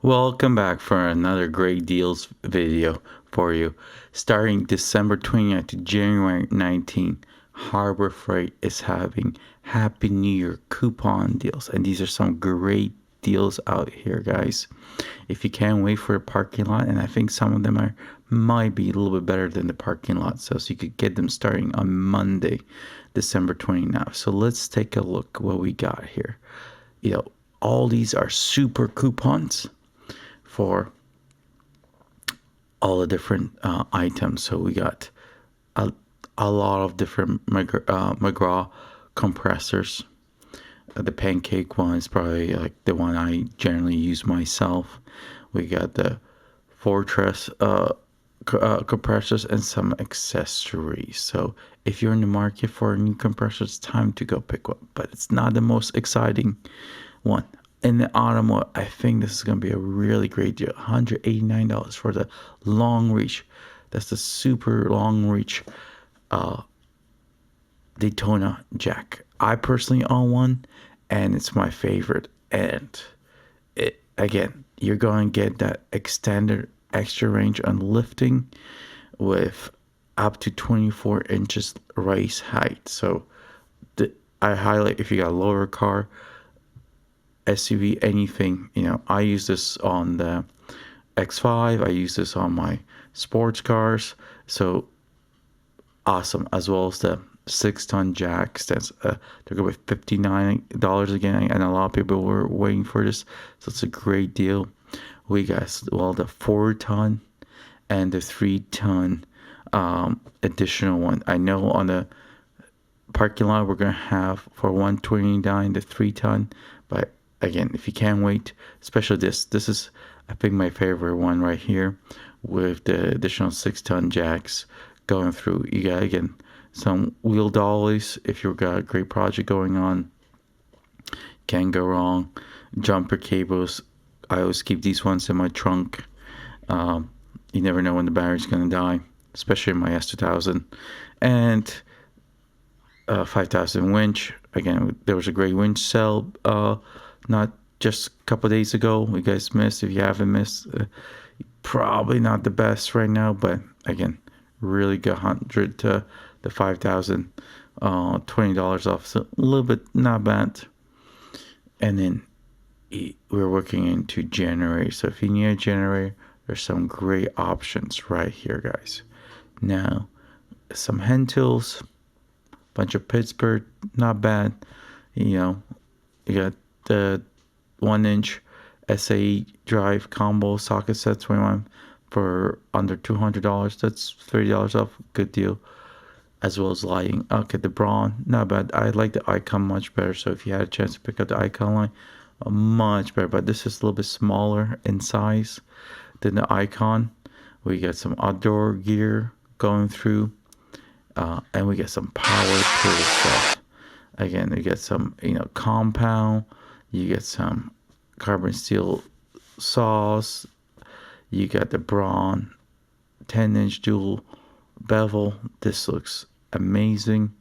Welcome back for another great deals video for you. Starting December 29th to January 19th, Harbor Freight is having Happy New Year coupon deals. And these are some great deals out here, guys. If you can't wait for a parking lot, and I think some of them might be a little bit better than the parking lot. So you could get them starting on Monday, December 29th. So let's take a look what we got here. All these are super coupons for all the different items. So we got a, a lot of different McGraw compressors. The pancake one is probably like the one I generally use myself. We got the Fortress compressors and some accessories. So if you're in the market for a new compressor, it's time to go pick one. But it's not the most exciting one. In the Automotive, I think this is going to be a really great deal. $189 for the long reach. That's the super long reach Daytona Jack. I personally own one, and it's my favorite. And again, you're going to get that extended extra range on lifting with up to 24 inches raise height. So I highlight if you got a lower car, SUV, anything. I use this on the X5. I use this on my sports cars. So awesome. As well as the 6-ton jacks. They're going to be $59 again, and a lot of people were waiting for this. So it's a great deal. We got the 4-ton and the 3-ton additional one. I know on the parking lot we're gonna have for $129 the 3-ton, but again, if you can't wait, especially this is I think my favorite one right here with the additional 6-ton jacks going through. You got again some wheel dollies if you've got a great project going on. Can't go wrong. Jumper cables. I always keep these ones in my trunk. You never know when the battery's gonna die, especially in my S2000. And 5,000 winch. Again, there was a great winch sale not just a couple days ago. You guys missed. If you haven't missed, probably not the best right now, but again, really good 100 to the 5,000, $20 off. So a little bit not bad. And then we're working into January. So if you need a generator, there's some great options right here, guys. Now, some hand tools, bunch of Pittsburgh, not bad. You got the 1-inch SAE drive combo socket set 21 for under $200. That's $30 off. Good deal. As well as lighting. Okay, the Braun, not bad. I like the Icon much better. So if you had a chance to pick up the Icon line, much better. But this is a little bit smaller in size than the Icon. We got some outdoor gear going through. And we get some power tool stuff. Again, you get some, compound. You get some carbon steel saws. You got the Braun 10-inch dual bevel. This looks amazing.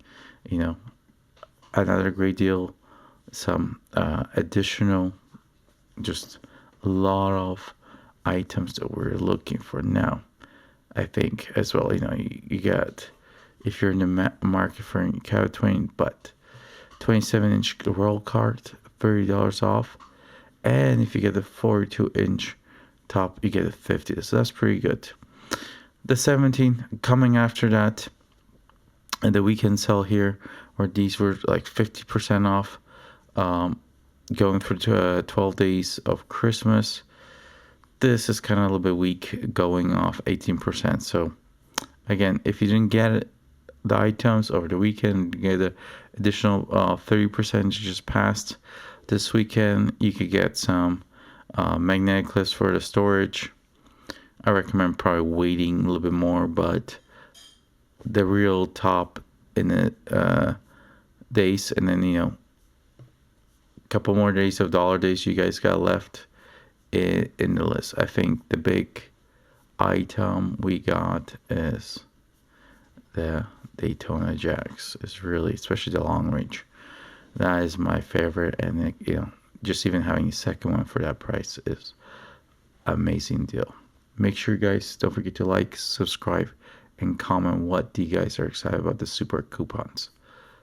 Another great deal. Some additional, just a lot of items that we're looking for now. I think as well, you got, if you're in the market for a Cab 20, but 27-inch roll cart, $30 off. And if you get the 42-inch top, you get a 50. So that's pretty good. The 17 coming after that, and the weekend sale here, where these were like 50% off, going through to 12 days of Christmas. This is kind of a little bit weak, going off 18%. So again, if you didn't get it, the items over the weekend, you get the additional 30% just passed. This weekend, you could get some magnetic clips for the storage. I recommend probably waiting a little bit more, but the real top in the days, and then a couple more days of dollar days you guys got left in the list. I think the big item we got is the Daytona Jacks. Is really, especially the long range. That is my favorite, and just even having a second one for that price is amazing deal. Make sure, guys, don't forget to like, subscribe, and comment what you guys are excited about the super coupons.